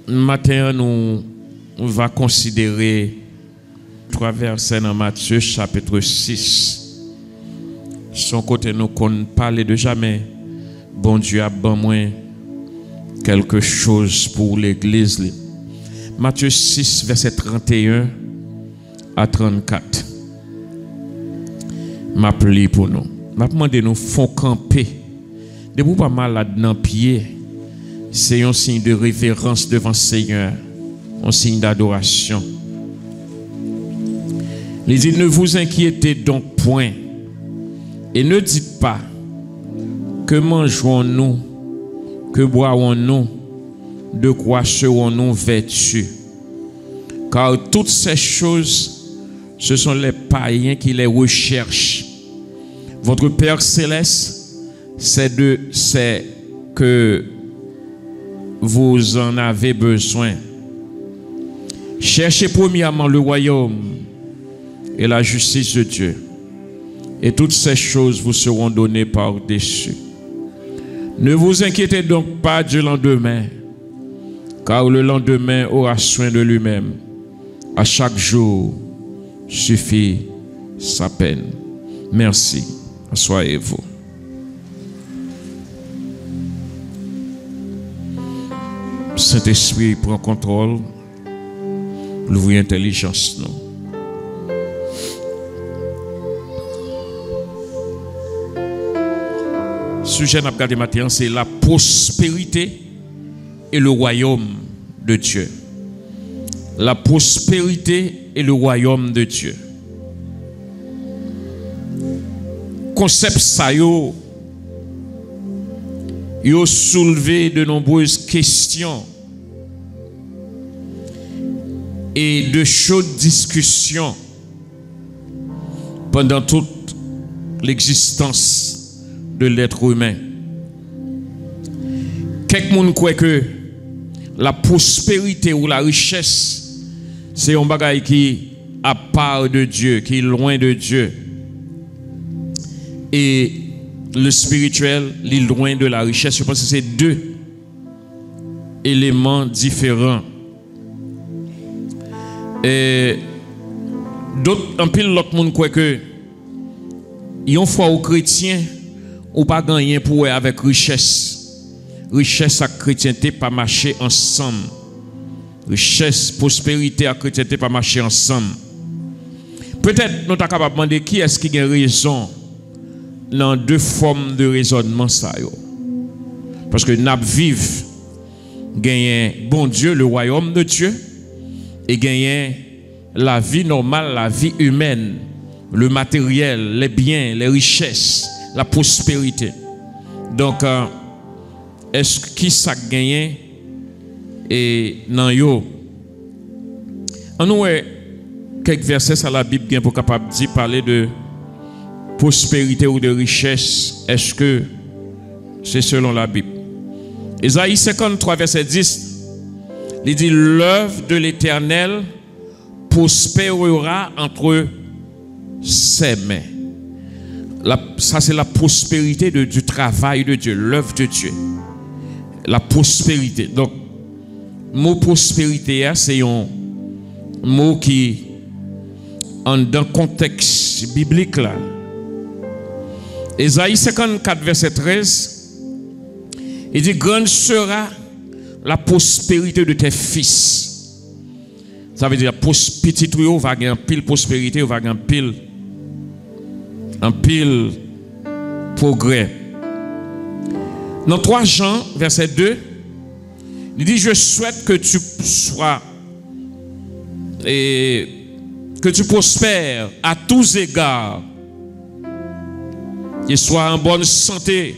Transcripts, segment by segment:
Matin, nous va considérer 3 versets dans Matthieu chapitre 6. Son côté, nous qu'on parle de jamais. Bon Dieu a bon moins quelque chose pour l'église. Matthieu 6, verset 31 à 34. M'a pli pour nous. M'a demandé nous font camper. De vous pas malade dans pied. C'est un signe de révérence devant le Seigneur, un signe d'adoration. Il dit, ne vous inquiétez donc point et ne dites pas que mangerons-nous, que boirons-nous, de quoi serons-nous vêtus. Car toutes ces choses, ce sont les païens qui les recherchent. Votre Père Céleste, c'est que vous en avez besoin. Cherchez premièrement le royaume et la justice de Dieu, et toutes ces choses vous seront données par-dessus. Ne vous inquiétez donc pas du lendemain, car le lendemain aura soin de lui-même. À chaque jour suffit sa peine. Merci. Asseyez-vous. Saint-Esprit prend contrôle, l'ouvre intelligence nous. Sujet n'a pas gardé matin, c'est la prospérité et le royaume de Dieu. La prospérité et le royaume de Dieu. Concept ça yo soulevé de nombreuses questions et de chaudes discussions pendant toute l'existence de l'être humain. Quelqu'un croit que la prospérité ou la richesse, c'est un bagage qui à part de Dieu, qui est loin de Dieu. Et le spirituel, il est loin de la richesse. Je pense que c'est deux éléments différents. Et d'autres, en pile, l'autre monde croit que yon foi aux chrétiens ou pas gagner pour eux avec richesse. Richesse et chrétienté pas marcher ensemble. Richesse, prospérité et chrétienté pas marcher ensemble. Peut-être nous sommes capables de demander qui est-ce qui a raison dans deux formes de raisonnement. Parce que nous vivons, gagnons bon Dieu, le royaume de Dieu, et gagnons la vie normale, la vie humaine, le matériel, les biens, les richesses, la prospérité. Donc, est-ce qui ça gagne et non yo? On nous quelques versets à la Bible pour capable de parler de prospérité ou de richesse. Est-ce que c'est selon la Bible? Ésaïe 53 verset 10, il dit l'œuvre de l'Éternel prospérera entre ses mains. Ça c'est la prospérité du travail de Dieu, l'œuvre de Dieu. La prospérité. Donc, mot prospérité, c'est un mot qui, dans le contexte biblique, là. Ésaïe 54, verset 13, il dit, grande sera la prospérité de tes fils. Ça veut dire, petit trio va gagner pile prospérité, va gagner pile progrès. Dans 3 Jean, verset 2, il dit, je souhaite que tu sois et que tu prospères à tous égards et sois en bonne santé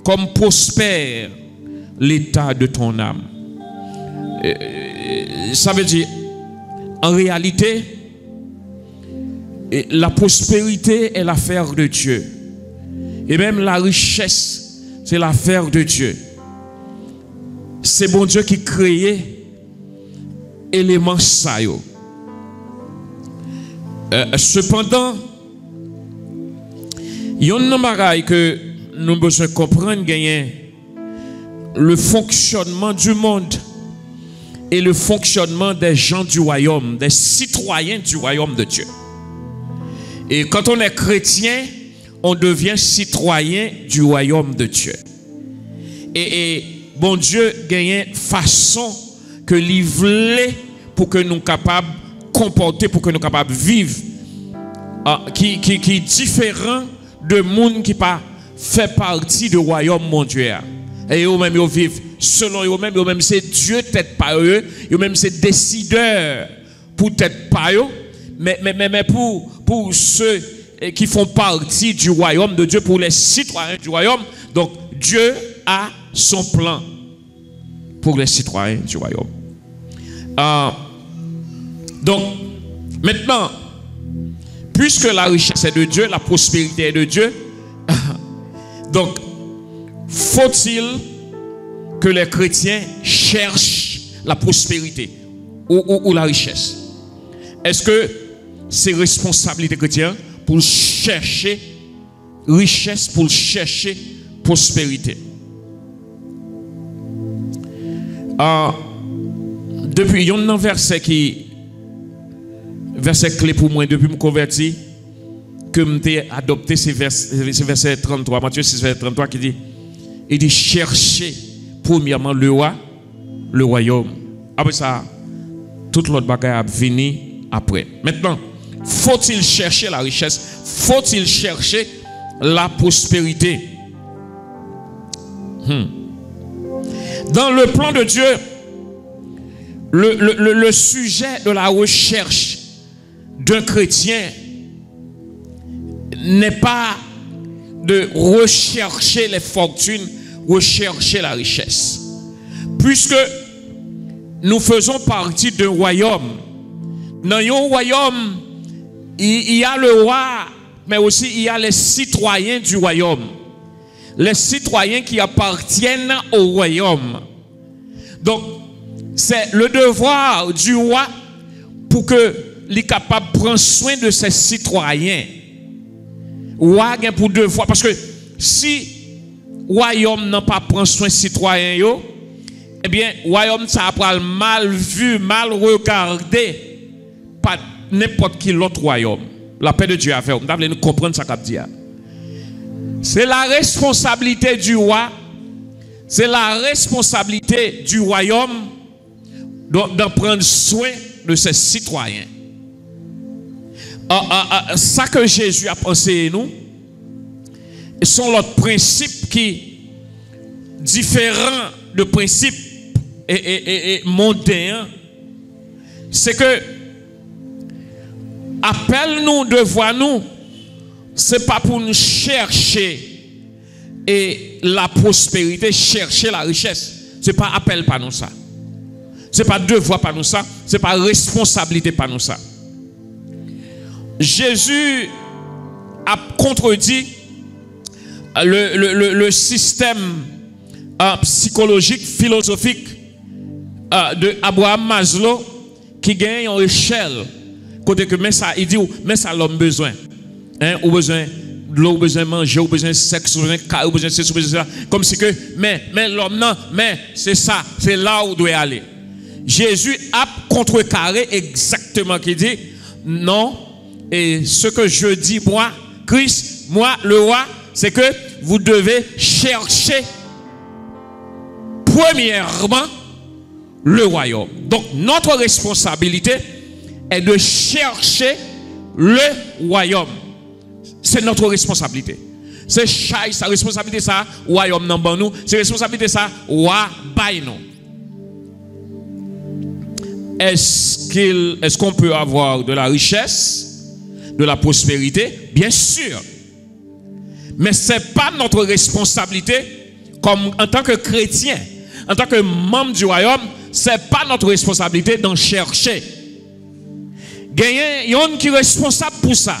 comme prospère l'état de ton âme. Ça veut dire, en réalité, la prospérité est l'affaire de Dieu. Et même la richesse, c'est l'affaire de Dieu. C'est bon Dieu qui crée éléments ça. Cependant, il y a un bagage que nous devons comprendre, gagner le fonctionnement du monde et le fonctionnement des gens du royaume, des citoyens du royaume de Dieu. Et quand on est chrétien, on devient citoyen du royaume de Dieu. Et bon Dieu gagne façon que livrer pour que nous capables comporter, pour que nous capables vivre, qui est différent de monde qui pas fait partie du royaume mondial. Et eux-mêmes ils vivent selon eux-mêmes, c'est Dieu tête pas eux, eux-mêmes c'est décideur pour tête pas eux, mais pour ceux qui font partie du royaume de Dieu, pour les citoyens du royaume, donc Dieu a son plan pour les citoyens du royaume. Donc, maintenant, puisque la richesse est de Dieu, la prospérité est de Dieu, donc, faut-il que les chrétiens cherchent la prospérité ou la richesse? Est-ce que c'est responsabilité chrétienne pour chercher richesse, pour chercher prospérité? Depuis, il y a un verset clé pour moi, depuis que je me convertis, que j'ai adopté, c'est verset 33, Matthieu 6, verset 33, qui dit, il dit, cherchez premièrement le royaume. Après ça, toute l'autre bagaille a venir après. Maintenant, faut-il chercher la richesse? Faut-il chercher la prospérité? Dans le plan de Dieu, le sujet de la recherche d'un chrétien n'est pas de rechercher les fortunes, rechercher la richesse. Puisque nous faisons partie d'un royaume. Dans un royaume, il y a le roi, mais aussi il y a les citoyens du royaume. Les citoyens qui appartiennent au royaume. Donc, c'est le devoir du roi pour que les capable de prendre soin de ses citoyens. Roi a pour devoir, parce que si le royaume n'a pas pris soin des citoyens, eh bien, le royaume ça va mal vu, mal regardé par n'importe quel autre royaume. La paix de Dieu a fait. Vous devez comprendre ce qu'il dit. C'est la responsabilité du roi, c'est la responsabilité du royaume d'en prendre soin de ses citoyens. Ça que Jésus a pensé nous, sont l'autre principe qui différent de principe et mondain, c'est que appelle-nous, devoir-nous, c'est pas pour nous chercher et la prospérité, chercher la richesse. C'est pas appel par nous ça. C'est pas devoir par nous ça. C'est pas responsabilité par nous ça. Jésus a contredit le système psychologique, philosophique de Abraham Maslow qui gagne en échelle. Côté que mais ça, il dit mais ça l'homme besoin. Hein, ou besoin de l'eau, besoin de manger, ou besoin de sexe, ou besoin de car, ou besoin de ceci, ou besoin de ça. Comme si que, mais l'homme non, mais c'est ça, c'est là où il doit aller. Jésus a contrecarré exactement qui dit non, et ce que je dis moi, Christ, moi, le roi, c'est que vous devez chercher premièrement le royaume. Donc notre responsabilité est de chercher le royaume. C'est notre responsabilité. C'est sa responsabilité ça, royaume non ban nous, c'est responsabilité ça, roi bail nous. Est-ce qu'on peut avoir de la richesse, de la prospérité? Bien sûr. Mais ce n'est pas notre responsabilité comme en tant que chrétien, en tant que membre du royaume, ce n'est pas notre responsabilité d'en chercher. Il y a un qui est responsable pour ça.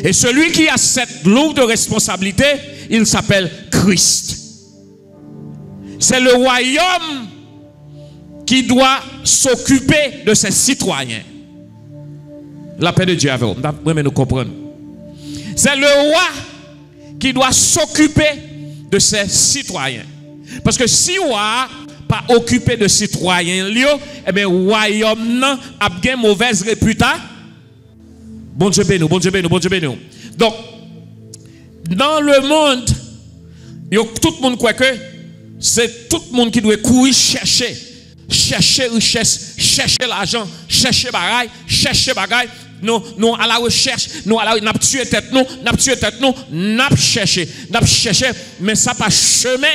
Et celui qui a cette lourde responsabilité, il s'appelle Christ. C'est le royaume qui doit s'occuper de ses citoyens. La paix de Dieu avec vous. Nous comprendre. C'est le roi qui doit s'occuper de ses citoyens. Parce que si on n'a pas occupé de citoyens, eh bien, le royaume a une mauvaise réputation. Bon Dieu béni, bon Dieu béni, bon Dieu béni. Donc, dans le monde, tout le monde croit que c'est tout le monde qui doit courir chercher richesse, chercher l'argent, chercher bagaille. Nous à la recherche, nous n'a tué tête nous, n'a cherché, mais ça pas chemin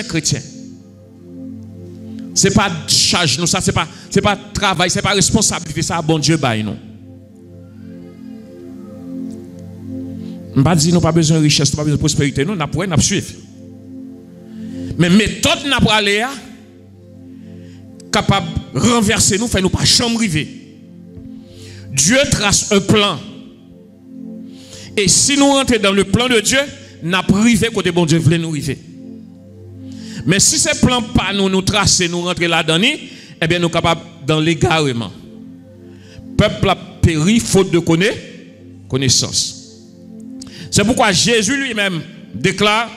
chrétien. C'est pas charge nous, ça c'est pas travail, c'est pas responsabilité, ça bon Dieu bail nous. On pas dire nous pas besoin de richesse, pas besoin de prospérité, nous n'a pour n'a suivre. Mais méthode n'a pas aller capable de renverser nous, faire nous pas chambre river. Dieu trace un plan. Et si nous rentrons dans le plan de Dieu, n'a privé côté bon Dieu voulait nous river. Mais si ce plan pas nous tracer, nous rentrer là-dedans, eh bien nous sommes capables dans l'égarement. Peuple a péri faute de connaissance. C'est pourquoi Jésus lui-même déclare: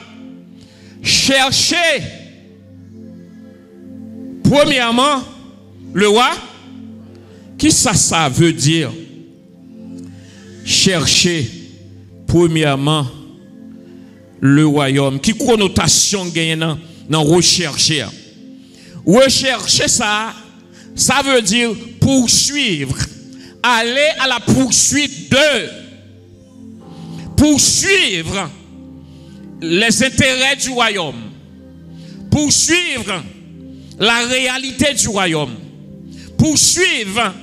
cherchez premièrement le roi. Qui ça veut dire? Cherchez premièrement le royaume. Qui connotation gagne dans rechercher? Rechercher ça veut dire poursuivre. Aller à la poursuite de. Poursuivre les intérêts du royaume. Poursuivre la réalité du royaume. Poursuivre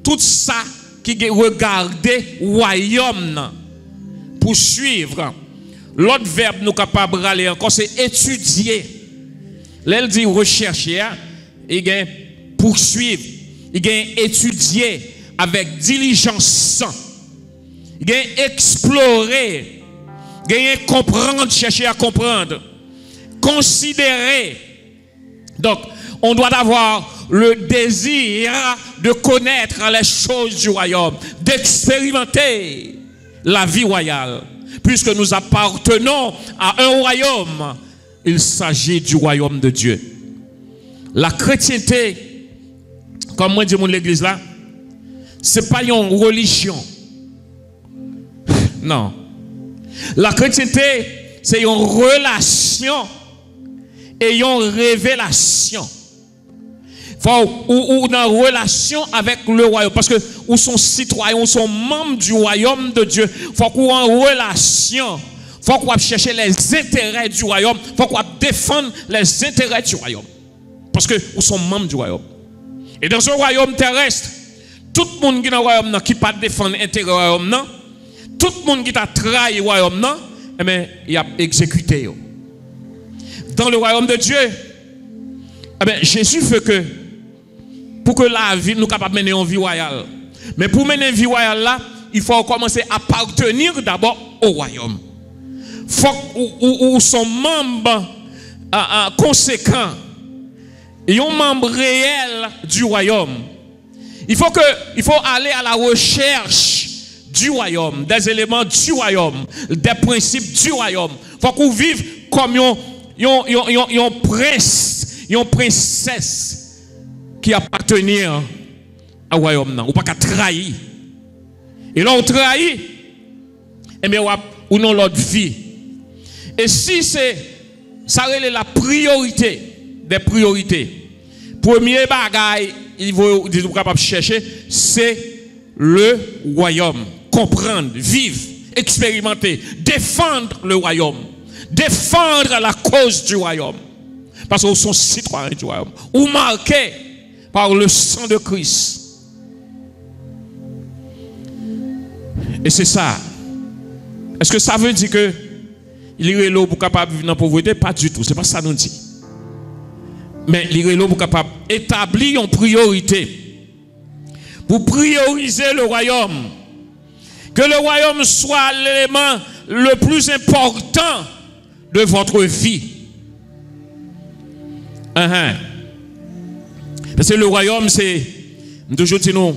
tout ça qui regarde le royaume. Poursuivre. L'autre verbe nous capable de aller encore, c'est étudier. L'elle dit rechercher, il gagne poursuivre, il gagne étudier avec diligence, il gagne explorer, il gagne comprendre, chercher à comprendre, considérer. Donc, on doit avoir le désir de connaître les choses du royaume, d'expérimenter la vie royale. Puisque nous appartenons à un royaume, il s'agit du royaume de Dieu. La chrétienté, comme moi dis mon l'église là, c'est pas une religion. Non. La chrétienté, c'est une relation et une révélation. Ou dans relation avec le royaume, parce que ou sont citoyens, ou sont membres du royaume de Dieu. Faut qu'on en relation, faut qu'on cherche les intérêts du royaume, faut qu'on défende les intérêts du royaume, parce que ou sont membres du royaume. Et dans ce royaume terrestre, tout le monde qui est dans le royaume qui pas défendre l'intérêt du royaume, tout le monde qui a trahi le royaume, eh bien, il a exécuté. Dans le royaume de Dieu, eh bien, Jésus fait que pour que la vie nous capable de mener une vie royale. Mais pour mener une vie royale là, il faut commencer à appartenir d'abord au royaume. Faut ou son membre conséquent et un membre réel du royaume. Il faut aller à la recherche du royaume, des éléments du royaume, des principes du royaume. Il faut qu'on vive comme un prince, une princesse qui appartenait au royaume, ou pas qu'à trahir. Et là, on trahit, et bien, ou non l'autre vie. Et si c'est, ça relève la priorité des priorités. Premier bagaille, il faut capable chercher, c'est le royaume. Comprendre, vivre, expérimenter, défendre le royaume, défendre la cause du royaume. Parce qu'ils sont citoyens du royaume, ou marqués par le sang de Christ. Et c'est ça. Est-ce que ça veut dire que il est là pour capable vivre dans la pauvreté? Pas du tout. C'est pas ça nous dit. Mais il est là pour capable établir une priorité. Pour prioriser le royaume. Que le royaume soit l'élément le plus important de votre vie. Parce que le royaume, c'est, toujours dit nous,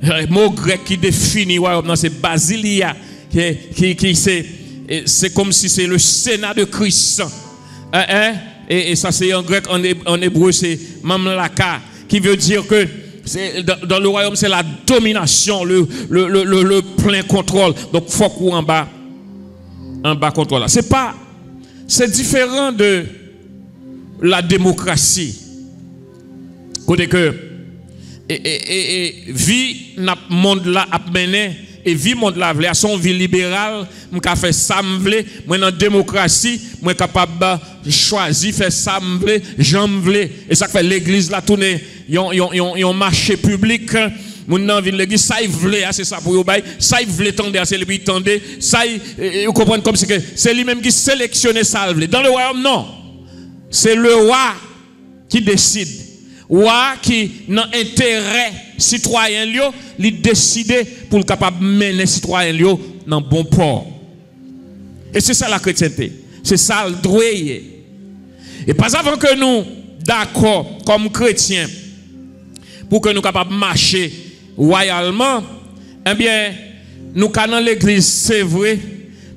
le mot grec qui définit le royaume, c'est basilia, qui c'est c'est comme si c'est le Sénat de Christ. Et ça c'est en grec, en hébreu c'est mamlaka, qui veut dire que dans le royaume c'est la domination, le plein contrôle. Donc faut qu'on en bas contrôle. C'est différent de la démocratie. Côté que vie n'a monde là a mené et vie monde là à son vie libérale, m'ka fait ça m'vle, moi dans démocratie, moi capable choisir faire ça m'vle, j'en m'vle et ça fait l'église là tourner yon marché public. Moun nan vin l'église ça il vle c'est ça pour yo bay ça il vle tendre c'est lui tendre ça vous comprenez comme c'est que c'est lui même qui sélectionne ça vle dans le royaume non c'est le roi qui décide roi qui dans intérêt citoyen lui il décide pour le capable mener citoyen lui dans bon port et c'est ça la chrétienté c'est ça le droit et pas avant que nous d'accord comme chrétiens pour que nous capables marcher royalement, eh bien, nous dans l'église, c'est vrai,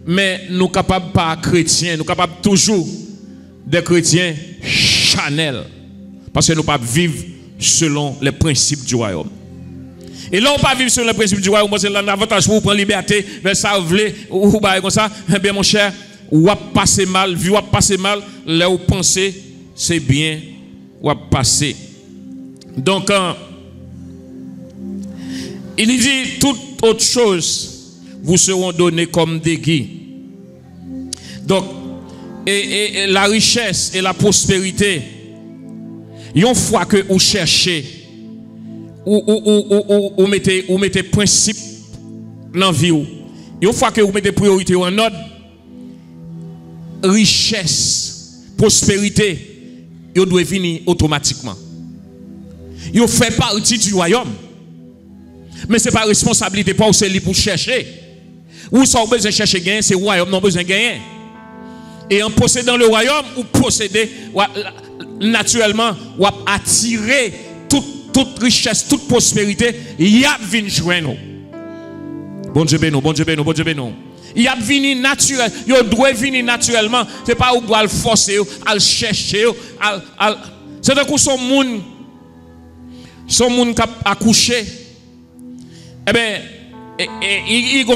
mais nous capables pas chrétiens, nous capables toujours des chrétiens Chanel, parce que nous pas vivre selon les principes du royaume. Et là, on pas vivre selon les principes du royaume, c'est l'avantage pour vous prendre liberté, vers ça, vous voulez, ou comme ça, eh bien, mon cher, ou a passé mal, vu ou a passé mal, là où pensez, c'est bien, ou a passé. Donc, il dit toute autre chose vous seront données comme déguis. Donc, et la richesse et la prospérité, une fois que vous cherchez, ou mettez principe dans la vie, une fois que vous mettez priorité en ordre, richesse, prospérité, vous doit venir automatiquement. Vous fait partie du royaume. Mais ce n'est pas responsabilité pour vous pour chercher. Ou ça, vous besoin de chercher gagner, c'est le royaume, non besoin de gagner. Et en possédant le royaume, vous possédez naturellement, vous attirez toute richesse, toute prospérité, il y a venu joindre. Bon Dieu béni, bon Dieu béni, bon Dieu béni. Il y a venu naturel, il doit venir naturellement. Ce n'est pas où vous le forcer, à le chercher, c'est d'un coup son monde qui a accouché. Eh bien, ils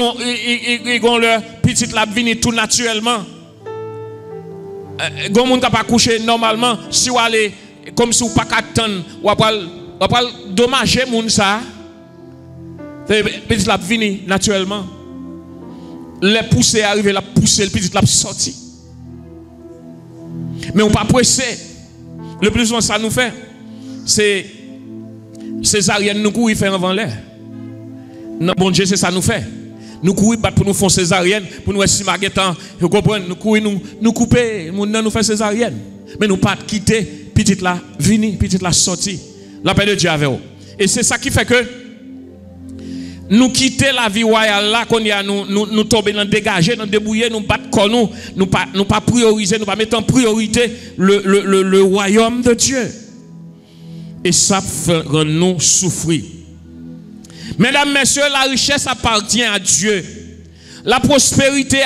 ont leur petite la venir tout naturellement. Gon moun ka pa coucher normalement, si vous allez comme si vous pas attendre, ou pas dommager moun ça. Petite la venir naturellement. Les pousser arriver la pousser le petit la sorti. Mais on pas pressé. Le plus souvent ça nous fait c'est césarienne nous courir faire avant l'air. Non, bon Dieu, c'est ça nous fait. Nous courons pour nous faire césarienne, pour nous estimer temps, vous comprenez, nous courons, nous couper, nous faire césarienne. Mais nous pas quitter, petite là, venir, petite là, sortie. La paix de Dieu avec vous. Et c'est ça qui fait que nous quitter la vie royale là, qu'on y a, nous tomber dans dégager, nous débrouiller, nous battre comme nous pas prioriser, nous pas mettre en priorité le royaume de Dieu. Et ça fait nous souffrir. Mesdames, messieurs, la richesse appartient à Dieu. La prospérité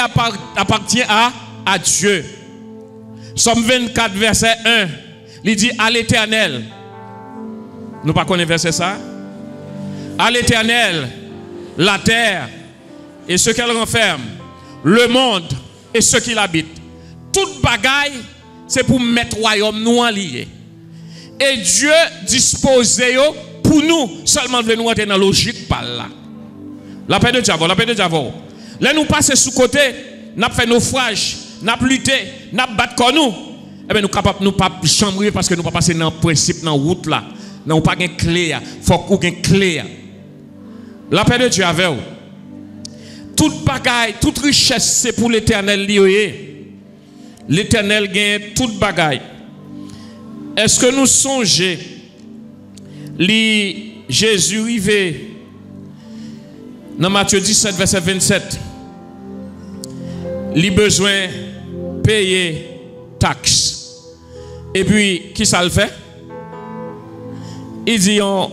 appartient à Dieu. Somme 24, verset 1. Il dit à l'Éternel. Nous pas connaissons verset ça. À l'Éternel, la terre et ce qu'elle renferme, le monde et ce qui l'habite. Toute bagaille, c'est pour mettre royaume nous en lié. Et Dieu dispose pour nous, seulement de nous entrer dans la logique par là. La paix de Dieu, la paix de Dieu. Là, nous passons sous côté, nous fait naufrage, nous lutté, nous battu comme nous. Eh bien, nous capables, nous pas chambrer parce que nous pas passer dans le principe, dans la route là. Nous pas de clé, il faut qu'on ait une clé. La paix de Dieu avec vous. Toute bagaille, toute richesse, c'est pour l'Éternel lié. L'Éternel gagne toute bagaille. Est-ce que nous songeons? Jésus arrivé dans Matthieu 17, verset 27. Il a besoin de payer taxes. Et puis, qui ça le fait? Il dit, yon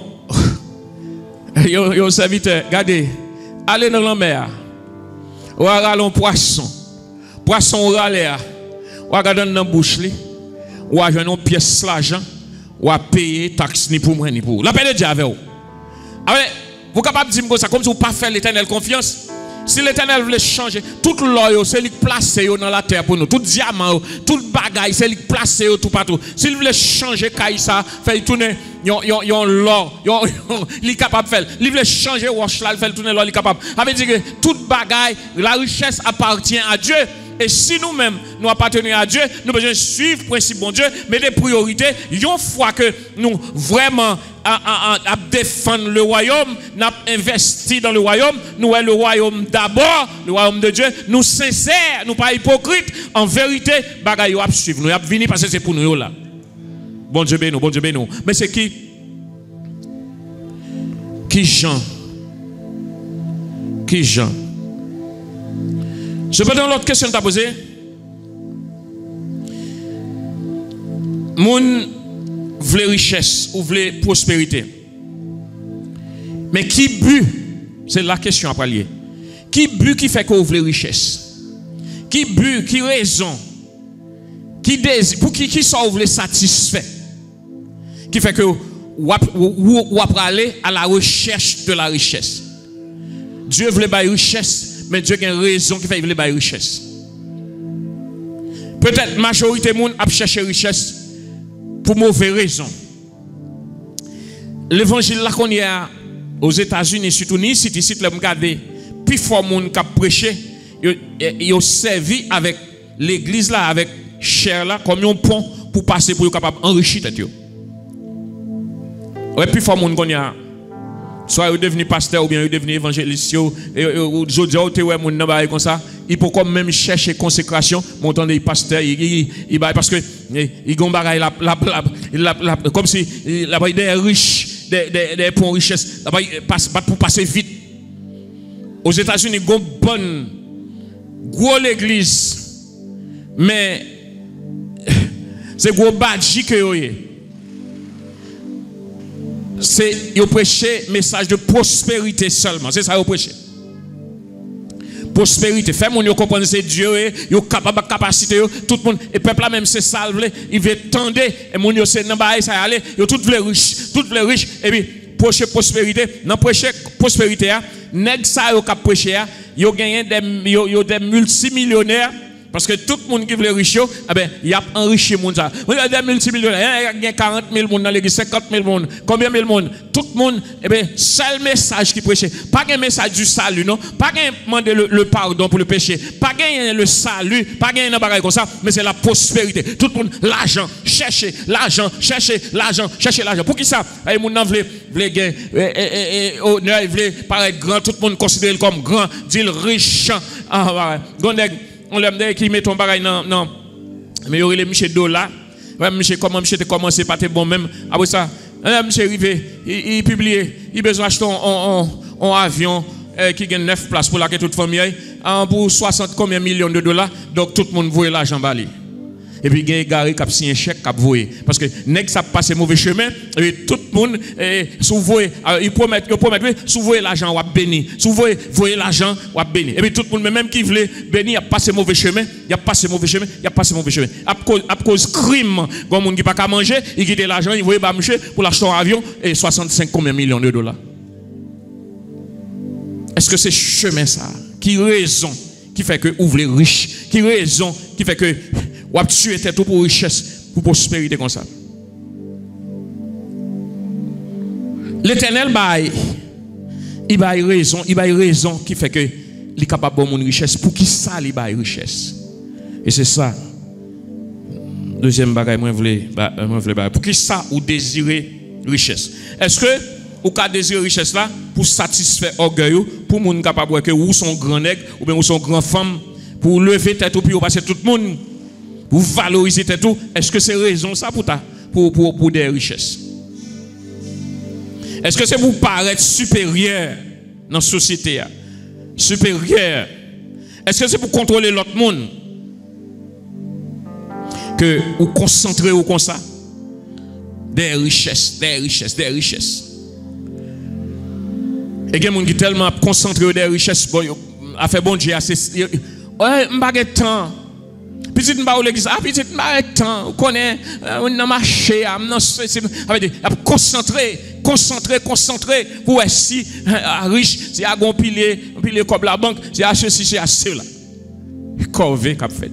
serviteur, regardez, allez dans la mer, ou allez un poisson, poisson râler, ou à garder dans bouche li, ou à jouer une pièce l'argent, ou à payer taxe ni pour moi ni pour. La paix de Dieu avec vous. Vous capable de dire comme ça, comme si vous pas faire l'Éternel confiance. Si l'Éternel voulait changer, tout l'or, c'est lui placer dans la terre pour nous. Tout diamant, tout bagaille, c'est lui placer tout partout. S'il voulait changer Kaïsa, faire tourner l'or, il est capable de faire. Il voulait changer wash là, il fait tourner l'or, il est capable. Ça veut dire que toute bagaille, la richesse appartient à Dieu. Et si nous-mêmes, nous appartenons à Dieu, nous devons suivre le principe bon Dieu, mais des priorités, une fois que nous vraiment défendre le royaume, nous investi dans le royaume, nous sommes le royaume d'abord, le royaume de Dieu, nous sincères, nous pas hypocrites, en vérité, bagaille nous suivre, nous venir parce que c'est pour nous là. Bon Dieu béni, bon Dieu béni. Mais c'est qui Jean? Qui Jean? Je peux donner l'autre question que tu as posée. Moun vle richesse ou vle prospérité. Mais qui but? C'est la question à parler. Qui but qui fait qu'on vle richesse? Qui but, qui raison? Qui désir? Pour qui ça vle satisfait? Qui fait que ou aller à la recherche de la richesse. Dieu veut bailler richesse. Mais Dieu a une raison qui fait qu'il veut la richesse. Peut-être la majorité des gens a cherché richesse pour mauvaise raison. L'évangile là qu'on y a aux États-Unis, surtout ici, le regardez, plus fort les gens qui prêché, ils ont servi avec l'église là, avec chair là, comme un pont pour passer pour être capable d'enrichir tête. Ouais, plus fort les gens qu'on y a. Soit vous devenez pasteur ou bien vous devenez évangéliste, ou aujourd'hui vous êtes comme ça, il peut quand même chercher consécration, montant des pasteurs, parce que il ont comme si des riches, des ponts richesses, pour passer vite. Aux États-Unis, il y a une bonne grosse église, mais c'est gros badge que vous avez. C'est ils prêcher message de prospérité seulement. C'est ça qu'ils prêcher. Prospérité. Fait mon yo comprendre c'est Dieu, yo capable capacité tout le monde et peuple là même c'est salvé, il veut tendre et mon yo c'est dans bail ça aller, yo tout veut riche et puis prêcher prospérité, dans prêcher prospérité a, nèg ça yo cap prêcher a, yo gagné des multimillionnaires. Parce que tout le monde qui veut riche, il a enrichi le monde. Vous avez des multimillionnaires, il y a 40 000 personnes dans l'église, 50 000 personnes, combien de personnes? Tout le monde, seul message qui prêche. Pas un message du salut, non? Pas un demander le pardon pour le péché. Pas un le salut, pas un bagage comme ça, mais c'est la prospérité. Tout le monde, l'argent, chercher l'argent, chercher l'argent, chercher l'argent. Pour qui ça? Les gens veulent gagner, ils veulent paraître grand, tout le monde considère comme grand, dit riche. On l'a dit qu'il met ton bagage non. Mais il y aurait les Michel Dola. Ouais, Michel, comment Michel commencé par tes bon même. Après ça, Michel arrivé, il publie, il besoin d'acheter un avion qui gagne 9 places pour laquelle toute famille, pour 60 combien millions de dollars. Donc tout le monde voit l'argent bali. Et puis il y a un gars qui a signé un chèque qui a voyé. Parce que nèg ça passe mauvais chemin, et tout le monde s'ouvre, il promet s'ouvre l'argent ou a béni. S'ouvre voyer l'argent ou a béni. Et puis tout le monde même qui voulait bénir a passé mauvais chemin, il a passé mauvais chemin. À cause crime, comme monde qui pas qu'à manger, il quitte l'argent, il voyait pas marcher pour l'acheter un avion et 65 combien millions de dollars. Est-ce que c'est chemin ça qui raison qui fait que ouvre les riches, qui raison qui fait que ou a tué tout pour richesse, pour prospérité comme ça. L'Éternel il baille raison qui fait que il est capable de mon richesse pour qui ça il baille richesse. Et c'est ça. Deuxième bagaille moi voulais pour qui ça ou désirer richesse. Est-ce que ou ka désirer richesse là pour satisfaire orgueil pour moun capable que ou son grand nègre ou bien ou son grand femme pour lever tête ou puis passer tout le monde pour valoriser tout, est-ce que c'est raison ça pour des richesses? Est-ce que c'est pour paraître supérieur dans la société? Supérieur. Est-ce que c'est pour contrôler l'autre monde? Que vous concentrez ou comme ça? Des richesses. Et il y a des gens qui sont tellement concentrés des richesses, a fait bon Dieu, ouais, je n'ai pas de temps. Petit m'ba ou l'église, petit m'ba temps, on connaît on marché, concentrer pour si riche, si a gon pile comme la banque, si a ceci, si a cela. Corvée qu'a fait.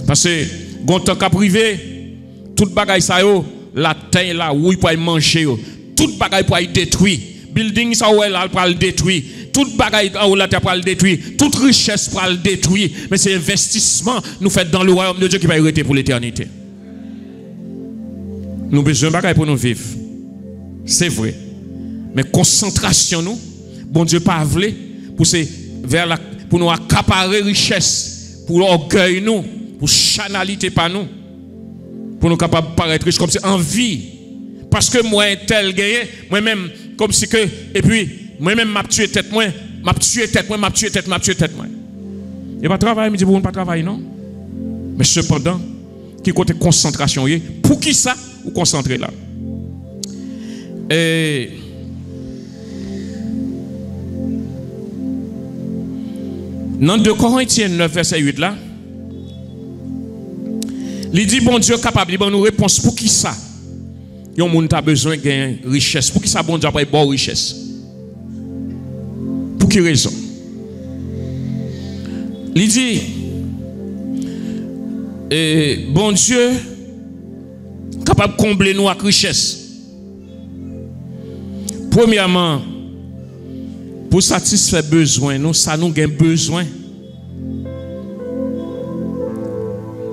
Parce que gon temps qu'a privé, tout bagaille ça yo, la terre là où il peut manger yo, tout bagaille pour être détruit. Building ça où là pour le détruire. Toute bagaille où la terre pour le détruire, toute richesse pour le détruire, mais c'est investissement nous fait dans le royaume de Dieu qui va rester pour l'éternité. Nous avons besoin de bagaille pour nous vivre. C'est vrai. Mais concentration nous, bon Dieu pas voulu pour nous accaparer richesse, pour l'orgueil nous, pour chanalité pas nous, pour nous capables de paraître riches comme si en vie. Parce que moi tel gagné, moi-même comme si que et puis moi-même m'a tué tête moi, m'a tué tête moi. Et pas travailler, me dit vous pas travailler non. Mais cependant, qui côté concentration y pour qui ça ou concentrer là. Et dans 2 Corinthiens 9 verset 8 là, il dit bon Dieu capable, il donne nous réponse pour qui ça. Yon moun ta besoin de gagner richesse. Pour qui ça bon Dieu après bonne richesse? Pour quelle raison? Il dit bon Dieu capable de combler nous avec richesse. Premièrement, pour satisfaire besoin, nous ça nous gain besoin.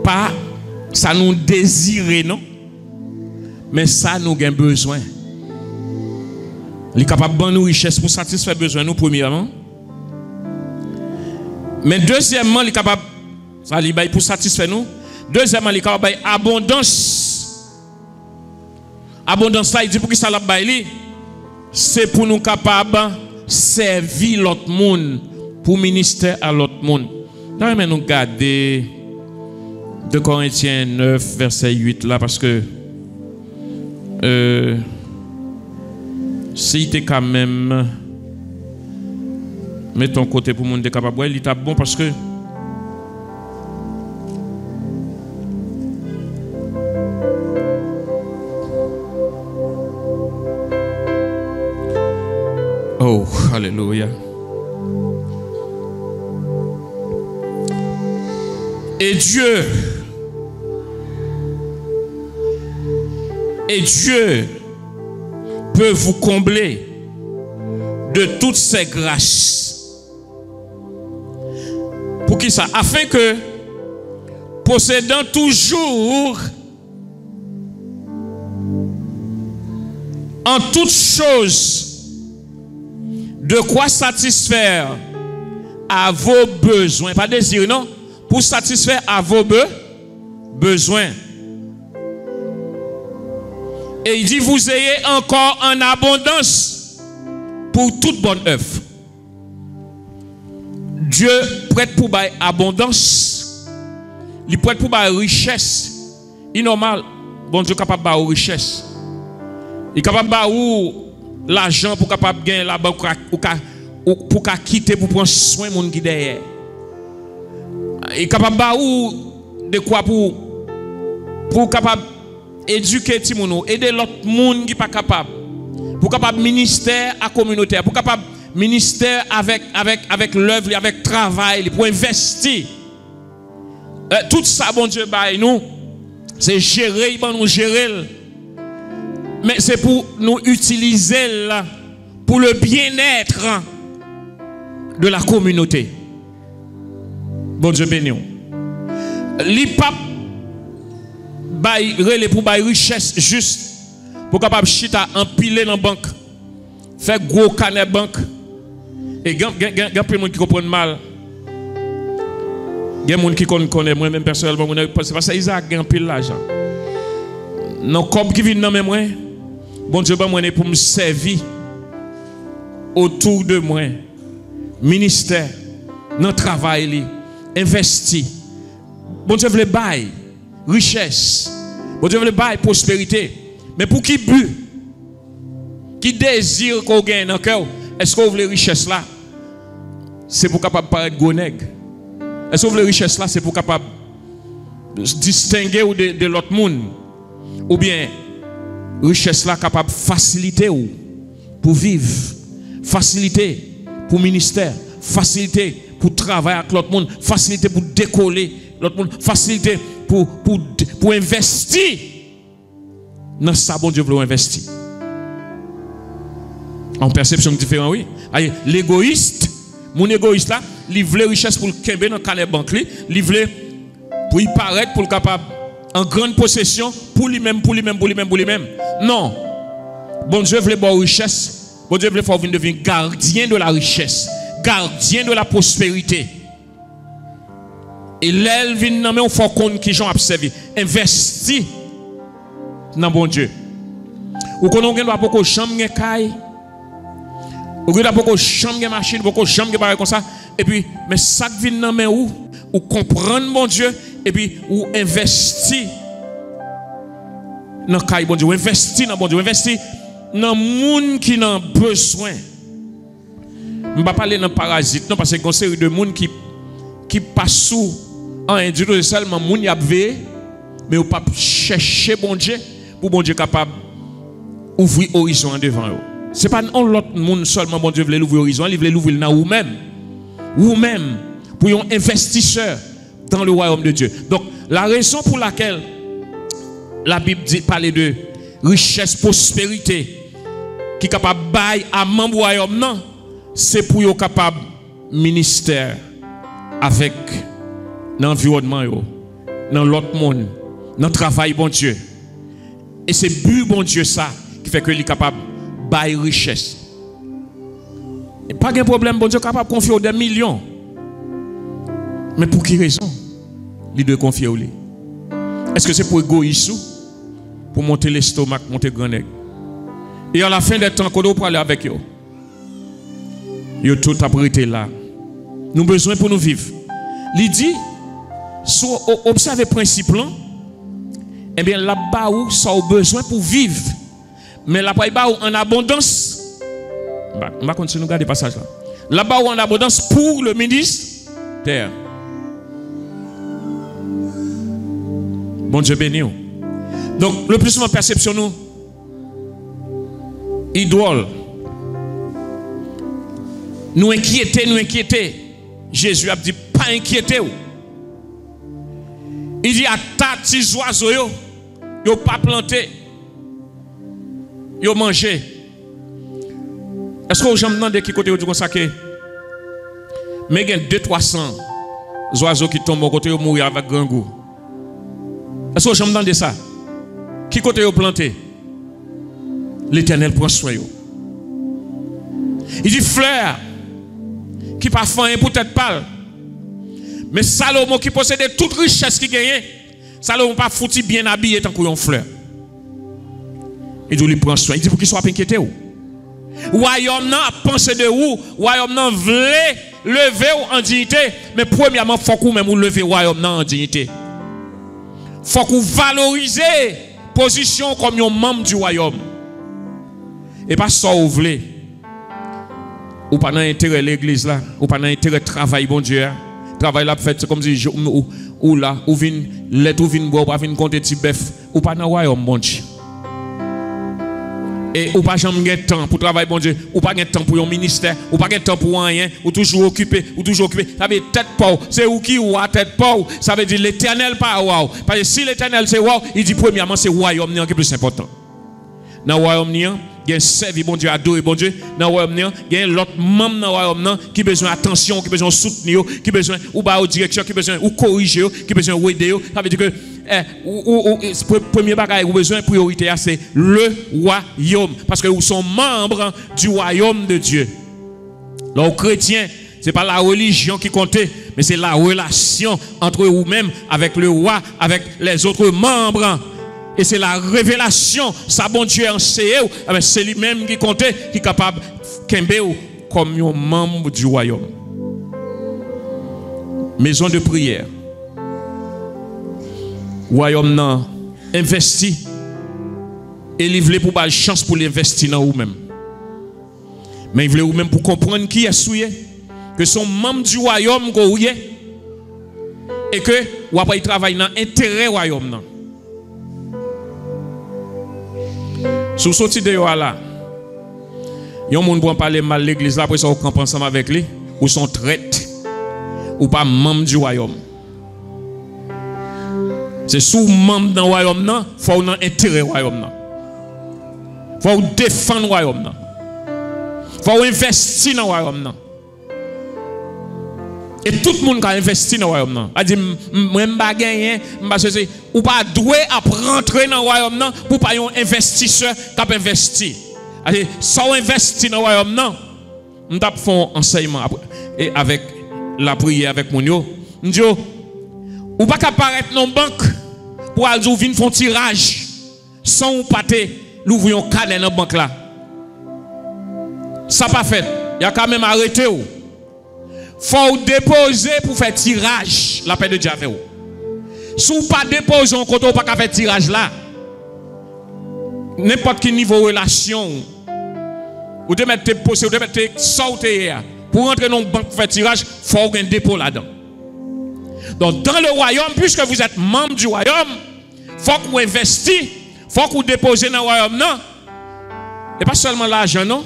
Pas ça nous désirer non. Mais ça nous avons besoin. Il est capable de nous richesse pour satisfaire besoin nous premièrement. Mais deuxièmement, il est capable pour satisfaire nous. Deuxièmement, il est capable abondance. Abondance ça il dit pour qui ça l'a baillé. C'est pour nous capables de servir l'autre monde, pour ministère à l'autre monde. Là, nous regarder 2 Corinthiens 9 verset 8 là parce que si tu es quand même mets ton côté pour monde capable il est bon parce que oh alléluia. Et Dieu peut vous combler de toutes ses grâces. Pour qui ça? Afin que, possédant toujours en toutes choses de quoi satisfaire à vos besoins. Pas désir, non? Pour satisfaire à vos besoins. Et il dit, vous ayez encore en abondance pour toute bonne œuvre. Dieu prête pour bailler abondance. Il prête pour bailler richesse. Il est normal. Bon Dieu est capable de bailler richesse. Il est capable de bailler l'argent pour capable gagner la banque pour quitter pour prendre soin de monde qui derrière. Il est capable de bailler de quoi pour capable éduquer les gens, aider l'autre monde qui n'est pas capable. Pour capable ministère à communautaire, pour capable ministère avec l'œuvre, avec le travail, pour investir. Tout ça, bon Dieu, nous, c'est gérer, il va nous gérer. Mais c'est pour nous utiliser là, pour le bien-être de la communauté. Bon Dieu béni. L'IPAP pour bailler richesse juste pour capable chita empiler dans banque faire gros canet banque et gan plein de monde qui comprennent mal il y a des gens qui connaissent moi même personnellement c'est parce que Isaac gagne pile l'argent non comme qui vient dans mes moi bon Dieu ba moi pour me servir autour de moi ministère dans travail investi bon Dieu veut bailler richesse. Bon Dieu veut bailler prospérité. Mais pour qui but? Qui désire qu'on gagne dans le cœur? Est-ce qu'on veut les richesses là? C'est pour capable paraître gonègue. Est-ce que vous voulez richesse là, c'est pour capable distinguer ou de l'autre monde? Ou bien, richesse là capable de faciliter ou pour vivre, faciliter pour ministère, faciliter pour travailler avec l'autre monde, faciliter pour décoller l'autre monde, faciliter pour investir dans ça, bon Dieu veut investir. En perception différente, oui. L'égoïste, mon égoïste là, il veut richesse pour le kembe dans le carnet banque, il veut pour y paraître, pour le capable en grande possession, pour lui-même. Non. Bon Dieu veut bonne richesse. Bon Dieu veut faire devenir gardien de la richesse, gardien de la prospérité. Et l'elle vient dans mais faut qu'on qui j'ont observé, investi dans bon Dieu. Ou qu'on doit beaucoup chambre caille. Ou qu'on doit beaucoup chambre machine, beaucoup chambre comme ça et puis mais ça vient dans mais ou comprendre bon Dieu et puis ou investir dans caille bon Dieu, investir dans bon Dieu, investir dans monde qui n'a besoin. Je ne vais pas parler dans parasite non parce que c'est une série de monde qui passe sous en individu seulement moun y a veillé mais ou pas chercher bon Dieu pour bon Dieu capable ouvrir horizon devant eux. C'est pas l'autre monde seulement bon Dieu veut ouvrir horizon, il veut l'ouvrir dans vous-même pour un investisseur dans le royaume de Dieu. Donc la raison pour laquelle la Bible dit parler de richesse, prospérité qui est capable de bailler à membre du royaume non, c'est pour être capable ministère avec l'environnement, dans l'autre monde, dans le travail, bon Dieu. Et c'est but, bon Dieu, ça, qui fait qu'il est capable de bailler richesse. Et pas de problème, bon Dieu, capable de confier des millions. Mais pour quelle raison? Il doit confier au lit. Est-ce que c'est pour égoïsme? Pour monter l'estomac, monter le grand nez? Et à la fin des temps, quand on parle avec eux, ils ont tout apprêté là. Nous avons besoin pour nous vivre. Il dit, observez le principe là, eh bien là-bas où ça a besoin pour vivre. Mais là-bas où en abondance, on va continuer à regarder le passage là. Là-bas où en abondance pour le ministère. Bon Dieu béni. Donc le plus souvent perception nous, idole. Nous inquiéter. Jésus a dit pas inquiéter. Il dit à ta petits oiseaux yo pas planté. Yo mangé. Est-ce que vous avez demandé qui côté vous dit comme ça que mais il y a 200-300 oiseaux qui tombent au côté yo mourir avec grand goût. Est-ce que vous avez demandé ça? Qui côté yo planté? L'Éternel prend soin yo. Il dit fleur qui pas faim pour tête pâle. Mais Salomon qui possédait toute richesse qui gagnait, Salomon pas foutu bien habillé tant qu'on fleur. Il dit lui prend soin. Il dit pour qu'il soit pas inquiété. Royaume n'a pensé de où? Royaume n'a voulait lever en dignité, mais premièrement faut qu'on même lever royaume en dignité. Faut qu'on valorise position comme un membre du royaume. Et pas ça vous voulez. Ou pas dans intérêt l'église là, ou pas dans intérêt travail bon Dieu. Travail là fait comme si ou là ou vinn let ou vinn boire ou pas vinn compter petit bœuf ou pas dans royaume bon Dieu. Et ou pas jamais gain temps pour travailler bon Dieu, ou pas gain temps pour un ministère, ou pas gain temps pour rien, ou toujours occupé. Ça veut dire tête pauvre, c'est ou qui ou à tête pauvre, ça veut dire l'Éternel pas wow. Parce que si l'Éternel c'est wow, il dit premièrement c'est royaume qui est plus important. Dans le royaume il y a un service bon Dieu, adorer bon Dieu. Dans le royaume il y a l'autre membre dans le royaume qui besoin d'attention, qui besoin de soutenir, qui besoin ou ba direction, qui besoin ou corriger, qui besoin aider. Ça veut dire que premier bagage ou besoin priorité c'est le royaume parce que vous sont membres du royaume de Dieu. Donc chrétien, c'est pas la religion qui compte, mais c'est la relation entre vous-même avec le roi, avec les autres membres. Et c'est la révélation, ça bon Dieu enseigné, c'est lui-même qui compte, qui est capable de comme un membre du royaume. Maison de prière. Royaume nan investi et il voulait pour une chance pour l'investir dans vous-même. Mais il voulait vous-même pour comprendre qui est souillé, que son membre du royaume et que ou après il travaille dans intérêt royaume nan. Sous sorti de là, yon moun pour parler mal l'église là après ça on campe ensemble avec lui ou son traite ou pas membre du royaume. C'est sous membre dans le royaume nan, faut dans intérêt royaume nan. Faut défendre le royaume nan. Faut investir dans le royaume nan. Et tout le monde qui a investi dans le royaume nan. A dit même pas gagner parce que ou pas doué à rentrer dans le royaume nan pour pas un investisseur qui a investi. A dit sans investir dans le royaume nan, on t'a fait un enseignement et avec la prière avec mon yo. M'di ou pas apparaître dans banque pour aller venir faire un tirage sans ou pas l'ouvrir un cadenas dans banque là. Ça pas fait. Il y a quand même arrêté ou. Faut déposer pour faire tirage la paix de Dieu avec vous. Si vous pas déposer on compte pas faire tirage là. N'importe quel niveau de relation ou de mettre déposer ou de mettre sauter pour rentrer dans une banque pour faire tirage, faut un dépôt là-dedans. Donc dans le royaume, puisque vous êtes membre du royaume, faut que vous investissez, faut que vous déposez dans le royaume non. Et pas seulement l'argent non,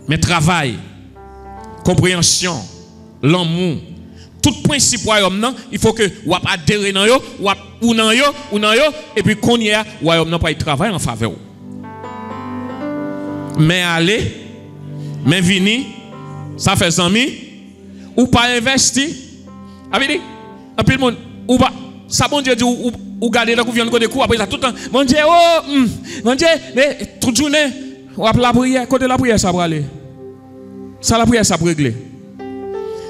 mais travail, compréhension, l'amour, tout principe royaume non, il faut que vous adhérez dans yo, ou dans yo, et puis qu'on y a royaume non pas y travaille en faveur. Mais allez, mais vini, ça fait amis, ou pas investir. Avez dit, un peu le monde, ou pas, ça bon Dieu dit, ou garder là, ou vient de coups, après ça tout le temps, mon Dieu, mon Dieu, mais toute journée, ou après la prière, côté la prière, ça va aller. Ça la prière, ça va régler.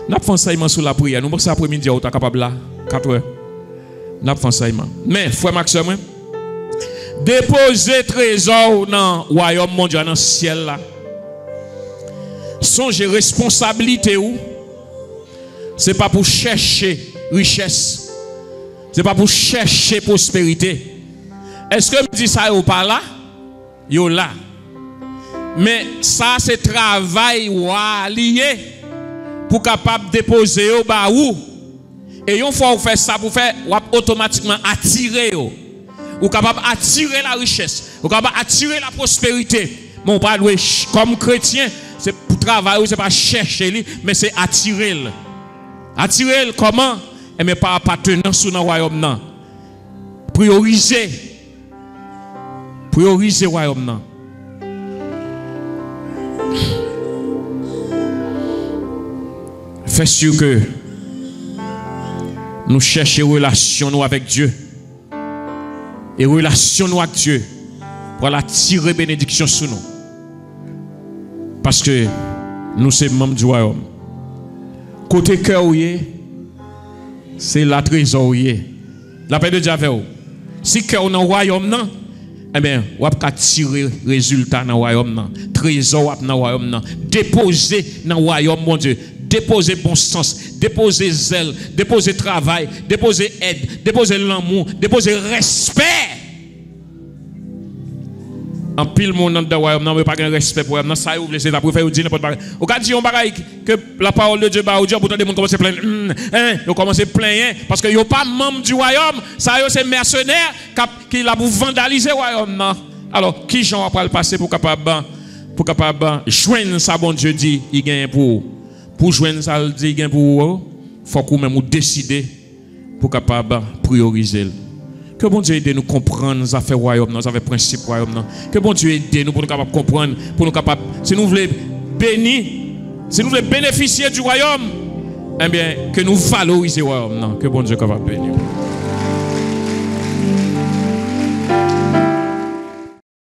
Nous avons fait enseignement sur la prière, nous pensons après-midi, on est capable là, 4 heures. Nous avons fait enseignement. Mais, frère Maxime, déposer trésor dans le royaume mondial, dans le ciel là. Songez responsabilité ou. Ce n'est pas pour chercher richesse. Ce n'est pas pour chercher prospérité. Est-ce que je dis ça ou pas là? Yo là. Mais ça c'est travail lié pour capable déposer au bas où. Et une fois vous faites ça pour faire automatiquement attirer ou capable attirer la richesse, ou capable attirer la prospérité. Mon pas comme chrétien, c'est pour travailler, c'est pas chercher mais c'est attirer. Attirer comment? Mais par appartenance au royaume nan. Prioriser le royaume nan. Fais sûr que nous cherchons relation avec Dieu. Et relation avec Dieu pour attirer bénédiction sur nous. Parce que nous sommes membres du royaume. Côté cœur, c'est la trésor. La paix de Dieu avec vous. Si cœur dans le royaume, non, eh bien, vous pouvez tirer résultat dans le royaume. Trésor dans le royaume. Déposer dans le royaume, mon Dieu. Déposer bon sens, déposer zèle, déposer travail, déposer aide, déposer l'amour, déposer respect. En pile monde dans le royaume, non, pas de respect pour eux. Ça ouvre c'est la pour faire dire n'importe quoi. Au cas où on bagaille que la parole de Dieu va au Dieu pour des gens commencer plein ils commencent plein parce que yo pas membre du royaume, ça yo c'est mercenaire qui la pour vandaliser le royaume non. Alors qui Jean va le passer pour capable joindre ça bon Dieu dit il gagne pour joindre ça dit il gagne pour faut qu'on même décider pour capable prioriser. Que bon Dieu aide nous comprendre nos affaires royaume, nos affaires principes royaume. Que bon Dieu aide nous pour nous capables comprendre, pour nous capables, si nous voulons bénir, si nous voulons bénéficier du royaume, eh bien, que nous valoriser le royaume. Que bon Dieu capable bénir.